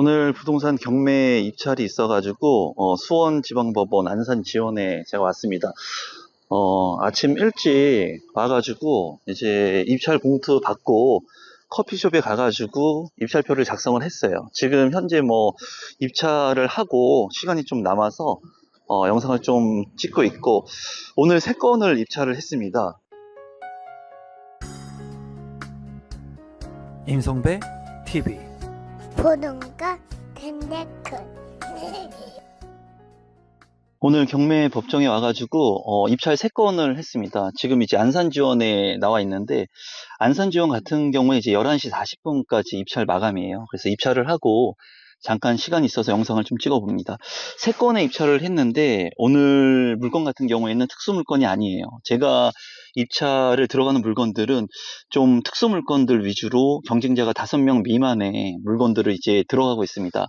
오늘 부동산 경매 입찰이 있어가지고 수원지방법원 안산지원에 제가 왔습니다. 아침 일찍 와가지고 이제 입찰 봉투 받고 커피숍에 가가지고 입찰표를 작성을 했어요. 지금 현재 뭐 입찰을 하고 시간이 좀 남아서 영상을 좀 찍고 있고, 오늘 3건을 입찰을 했습니다. 임성배 TV. 보동과 텐데크. 오늘 경매 법정에 와가지고 입찰 3건을 했습니다. 지금 이제 안산지원에 나와 있는데, 안산지원 같은 경우에 이제 11시 40분까지 입찰 마감이에요. 그래서 입찰을 하고 잠깐 시간이 있어서 영상을 좀 찍어봅니다. 3건의 입찰을 했는데, 오늘 물건 같은 경우에는 특수 물건이 아니에요. 제가 입찰을 들어가는 물건들은 좀 특수 물건들 위주로 경쟁자가 5명 미만의 물건들을 이제 들어가고 있습니다.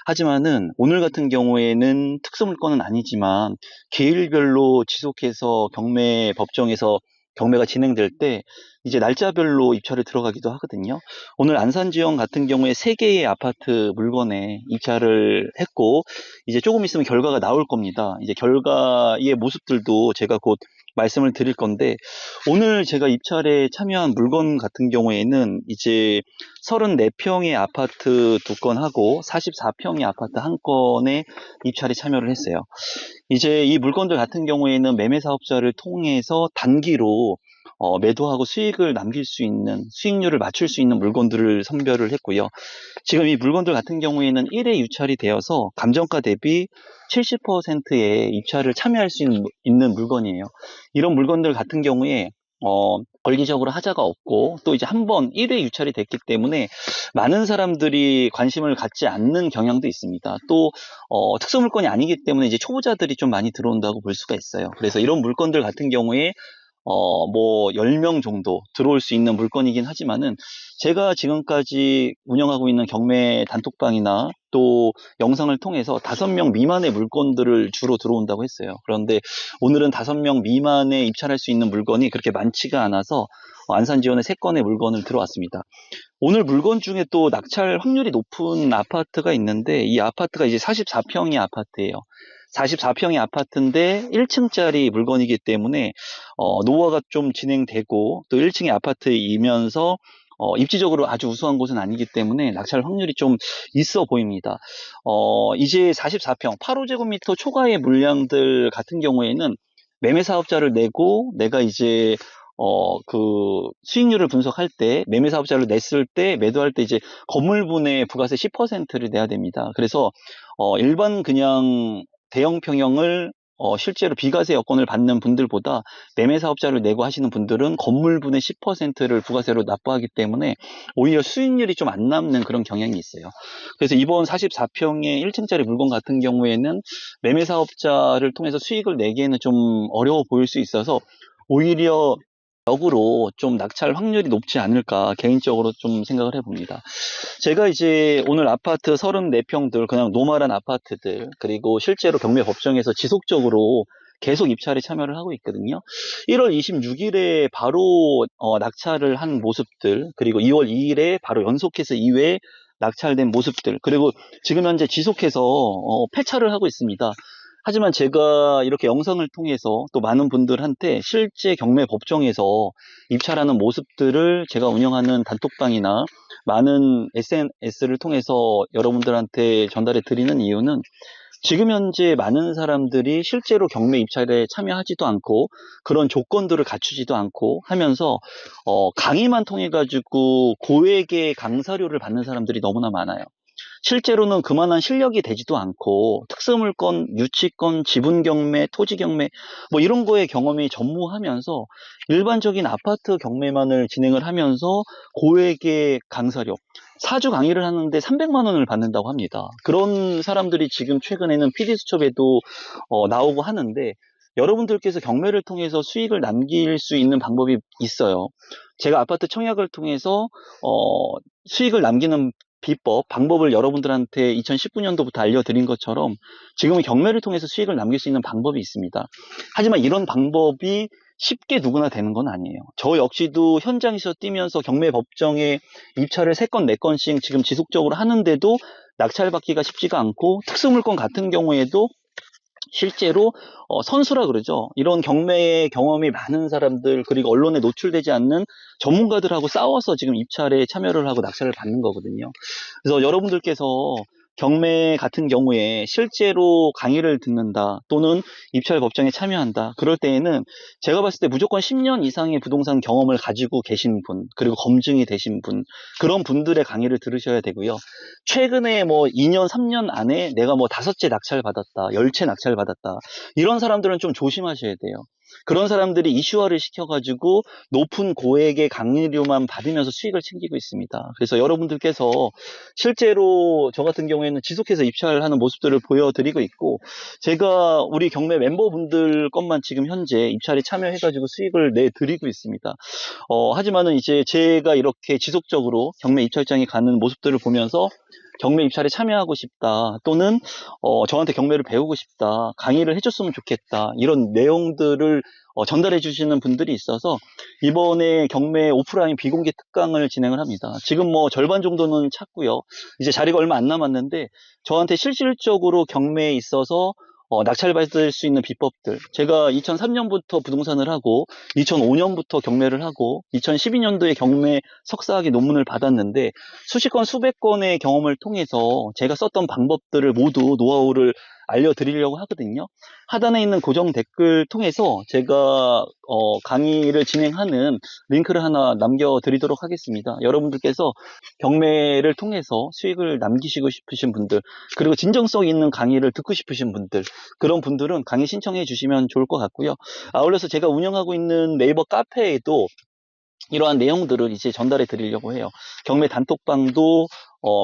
하지만은 오늘 같은 경우에는 특수 물건은 아니지만 계일별로 지속해서 경매 법정에서 경매가 진행될 때 이제 날짜별로 입찰을 들어가기도 하거든요. 오늘 안산지원 같은 경우에 3개의 아파트 물건에 입찰을 했고, 이제 조금 있으면 결과가 나올 겁니다. 이제 결과의 모습들도 제가 곧 말씀을 드릴 건데, 오늘 제가 입찰에 참여한 물건 같은 경우에는 이제 34평의 아파트 2건하고 44평의 아파트 1건에 입찰에 참여를 했어요. 이제 이 물건들 같은 경우에는 매매 사업자를 통해서 단기로 매도하고 수익을 남길 수 있는, 수익률을 맞출 수 있는 물건들을 선별을 했고요. 지금 이 물건들 같은 경우에는 1회 유찰이 되어서 감정가 대비 70%의 입찰을 참여할 수 있는 물건이에요. 이런 물건들 같은 경우에 권리적으로 하자가 없고, 또 이제 한번 1회 유찰이 됐기 때문에 많은 사람들이 관심을 갖지 않는 경향도 있습니다. 또 특수 물건이 아니기 때문에 이제 초보자들이 좀 많이 들어온다고 볼 수가 있어요. 그래서 이런 물건들 같은 경우에 뭐 10명 정도 들어올 수 있는 물건이긴 하지만은, 제가 지금까지 운영하고 있는 경매 단톡방이나 또 영상을 통해서 5명 미만의 물건들을 주로 들어온다고 했어요. 그런데 오늘은 5명 미만에 입찰할 수 있는 물건이 그렇게 많지가 않아서 안산지원에 3건의 물건을 들어왔습니다. 오늘 물건 중에 또 낙찰 확률이 높은 아파트가 있는데, 이 아파트가 이제 44평의 아파트예요. 44평의 아파트인데 1층짜리 물건이기 때문에 노후화가 좀 진행되고, 또 1층의 아파트이면서 입지적으로 아주 우수한 곳은 아니기 때문에 낙찰 확률이 좀 있어 보입니다. 이제 44평, 8호제곱미터 초과의 물량들 같은 경우에는 매매 사업자를 내고, 내가 이제 그 수익률을 분석할 때, 매매 사업자를 냈을 때, 매도할 때 이제 건물분의 부가세 10%를 내야 됩니다. 그래서 일반 그냥 대형 평형을 실제로 비과세 여건을 받는 분들보다 매매 사업자를 내고 하시는 분들은 건물분의 10%를 부가세로 납부하기 때문에 오히려 수익률이 좀 안 남는 그런 경향이 있어요. 그래서 이번 44평의 1층짜리 물건 같은 경우에는 매매 사업자를 통해서 수익을 내기에는 좀 어려워 보일 수 있어서, 오히려 역으로 좀 낙찰 확률이 높지 않을까 개인적으로 좀 생각을 해봅니다. 제가 이제 오늘 아파트 34평들, 그냥 노멀한 아파트들, 그리고 실제로 경매 법정에서 지속적으로 계속 입찰에 참여를 하고 있거든요. 1월 26일에 바로 낙찰을 한 모습들, 그리고 2월 2일에 바로 연속해서 2회 낙찰된 모습들, 그리고 지금 현재 지속해서 폐차를 하고 있습니다. 하지만 제가 이렇게 영상을 통해서 또 많은 분들한테 실제 경매 법정에서 입찰하는 모습들을 제가 운영하는 단톡방이나 많은 SNS를 통해서 여러분들한테 전달해 드리는 이유는, 지금 현재 많은 사람들이 실제로 경매 입찰에 참여하지도 않고 그런 조건들을 갖추지도 않고 하면서 강의만 통해 가지고 고액의 강사료를 받는 사람들이 너무나 많아요. 실제로는 그만한 실력이 되지도 않고 특수물건, 유치권, 지분경매, 토지경매 뭐 이런 거에 경험이 전무하면서 일반적인 아파트 경매만을 진행을 하면서 고액의 강사료, 4주 강의를 하는데 300만 원을 받는다고 합니다. 그런 사람들이 지금 최근에는 PD수첩에도 나오고 하는데, 여러분들께서 경매를 통해서 수익을 남길 수 있는 방법이 있어요. 제가 아파트 청약을 통해서 수익을 남기는 비법, 방법을 여러분들한테 2019년도부터 알려드린 것처럼 지금은 경매를 통해서 수익을 남길 수 있는 방법이 있습니다. 하지만 이런 방법이 쉽게 누구나 되는 건 아니에요. 저 역시도 현장에서 뛰면서 경매 법정에 입찰을 3건, 4건씩 지금 지속적으로 하는데도 낙찰받기가 쉽지가 않고, 특수물건 같은 경우에도 실제로 선수라 그러죠. 이런 경매에 경험이 많은 사람들, 그리고 언론에 노출되지 않는 전문가들하고 싸워서 지금 입찰에 참여를 하고 낙찰을 받는 거거든요. 그래서 여러분들께서 경매 같은 경우에 실제로 강의를 듣는다, 또는 입찰 법정에 참여한다, 그럴 때에는 제가 봤을 때 무조건 10년 이상의 부동산 경험을 가지고 계신 분, 그리고 검증이 되신 분, 그런 분들의 강의를 들으셔야 되고요. 최근에 뭐 2년, 3년 안에 내가 뭐 5채 낙찰 받았다, 10채 낙찰 받았다, 이런 사람들은 좀 조심하셔야 돼요. 그런 사람들이 이슈화를 시켜가지고 높은 고액의 강의료만 받으면서 수익을 챙기고 있습니다. 그래서 여러분들께서 실제로 저 같은 경우에는 지속해서 입찰하는 모습들을 보여드리고 있고, 제가 우리 경매 멤버분들 것만 지금 현재 입찰에 참여해가지고 수익을 내드리고 있습니다. 하지만은 이제 제가 이렇게 지속적으로 경매 입찰장에 가는 모습들을 보면서 경매 입찰에 참여하고 싶다, 또는 저한테 경매를 배우고 싶다, 강의를 해줬으면 좋겠다, 이런 내용들을 전달해 주시는 분들이 있어서 이번에 경매 오프라인 비공개 특강을 진행을 합니다. 지금 뭐 절반 정도는 찼고요. 이제 자리가 얼마 안 남았는데, 저한테 실질적으로 경매에 있어서 낙찰받을 수 있는 비법들, 제가 2003년부터 부동산을 하고 2005년부터 경매를 하고 2012년도에 경매 석사학위 논문을 받았는데, 수십 건 수백 건의 경험을 통해서 제가 썼던 방법들을 모두 노하우를 알려드리려고 하거든요. 하단에 있는 고정 댓글 통해서 제가 강의를 진행하는 링크를 하나 남겨드리도록 하겠습니다. 여러분들께서 경매를 통해서 수익을 남기시고 싶으신 분들, 그리고 진정성 있는 강의를 듣고 싶으신 분들, 그런 분들은 강의 신청해 주시면 좋을 것 같고요. 아울러서 제가 운영하고 있는 네이버 카페에도 이러한 내용들을 이제 전달해 드리려고 해요. 경매 단톡방도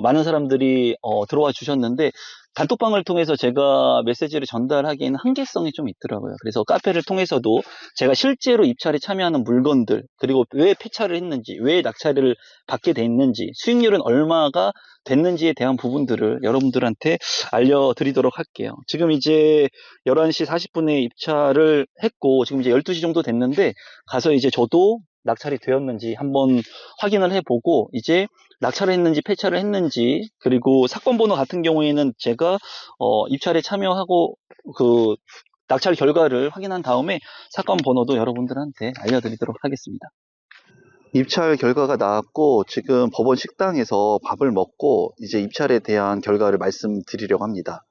많은 사람들이 들어와 주셨는데, 단톡방을 통해서 제가 메시지를 전달하기에는 한계성이 좀 있더라고요. 그래서 카페를 통해서도 제가 실제로 입찰에 참여하는 물건들, 그리고 왜 폐차를 했는지, 왜 낙찰을 받게 됐는지, 수익률은 얼마가 됐는지에 대한 부분들을 여러분들한테 알려드리도록 할게요. 지금 이제 11시 40분에 입찰을 했고, 지금 이제 12시 정도 됐는데, 가서 이제 저도 낙찰이 되었는지 한번 확인을 해보고, 이제 낙찰을 했는지 폐차를 했는지, 그리고 사건 번호 같은 경우에는 제가 입찰에 참여하고 그 낙찰 결과를 확인한 다음에 사건 번호도 여러분들한테 알려드리도록 하겠습니다. 입찰 결과가 나왔고, 지금 법원 식당에서 밥을 먹고 이제 입찰에 대한 결과를 말씀드리려고 합니다.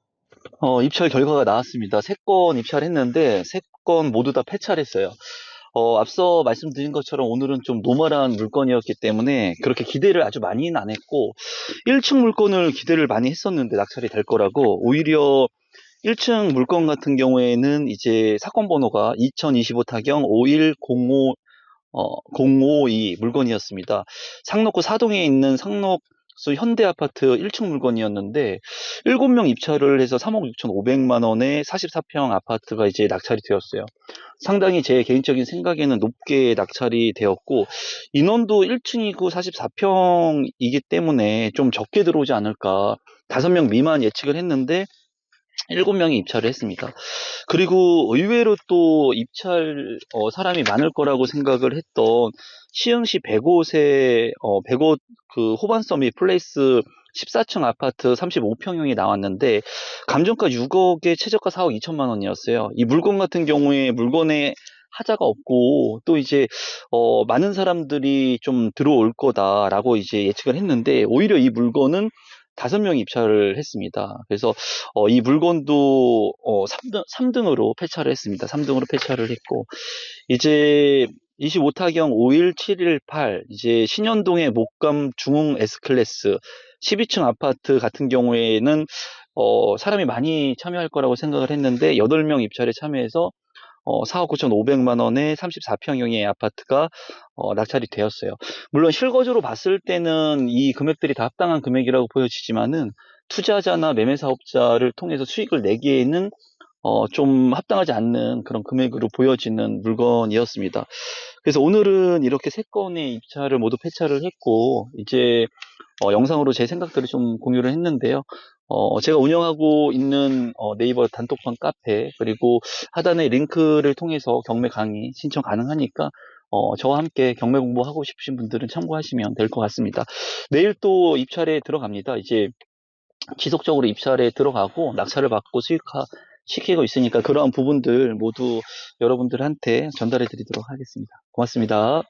입찰 결과가 나왔습니다. 3건 입찰했는데 3건 모두 다 폐차를 했어요. 앞서 말씀드린 것처럼 오늘은 좀 노멀한 물건이었기 때문에 그렇게 기대를 아주 많이는 안 했고, 1층 물건을 기대를 많이 했었는데 낙찰이 될 거라고. 오히려 1층 물건 같은 경우에는 이제 사건 번호가 2025 타경 5105 052 물건이었습니다. 상록구 사동에 있는 상록수 현대아파트 1층 물건이었는데, 7명 입찰을 해서 3억 6,500만 원에 44평 아파트가 이제 낙찰이 되었어요. 상당히 제 개인적인 생각에는 높게 낙찰이 되었고, 인원도 1층이고 44평이기 때문에 좀 적게 들어오지 않을까, 5명 미만 예측을 했는데 7명이 입찰을 했습니다. 그리고 의외로 또 입찰 사람이 많을 거라고 생각을 했던 시흥시 100곳 그 호반서밋 플레이스 14층 아파트 35평형이 나왔는데, 감정가 6억에 최저가 4억 2천만 원이었어요. 이 물건 같은 경우에 물건에 하자가 없고, 또 이제 많은 사람들이 좀 들어올 거다라고 이제 예측을 했는데, 오히려 이 물건은 5명이 입찰을 했습니다. 그래서 이 물건도 3등으로 폐차를 했습니다. 3등으로 폐차를 했고, 이제 25타경 51718, 이제 신현동의 목감 중흥 S클래스 12층 아파트 같은 경우에는 사람이 많이 참여할 거라고 생각을 했는데 8명 입찰에 참여해서 4억 9,500만 원에 34평형의 아파트가 낙찰이 되었어요. 물론 실거주로 봤을 때는 이 금액들이 다 합당한 금액이라고 보여지지만은, 투자자나 매매 사업자를 통해서 수익을 내기에는 좀 합당하지 않는 그런 금액으로 보여지는 물건이었습니다. 그래서 오늘은 이렇게 3건의 입찰을 모두 폐차를 했고, 이제 영상으로 제 생각들을 좀 공유를 했는데요. 제가 운영하고 있는 네이버 단톡방 카페, 그리고 하단의 링크를 통해서 경매 강의 신청 가능하니까 저와 함께 경매 공부하고 싶으신 분들은 참고하시면 될 것 같습니다. 내일 또 입찰에 들어갑니다. 이제 지속적으로 입찰에 들어가고 낙찰을 받고 시키고 있으니까 그러한 부분들 모두 여러분들한테 전달해 드리도록 하겠습니다. 고맙습니다.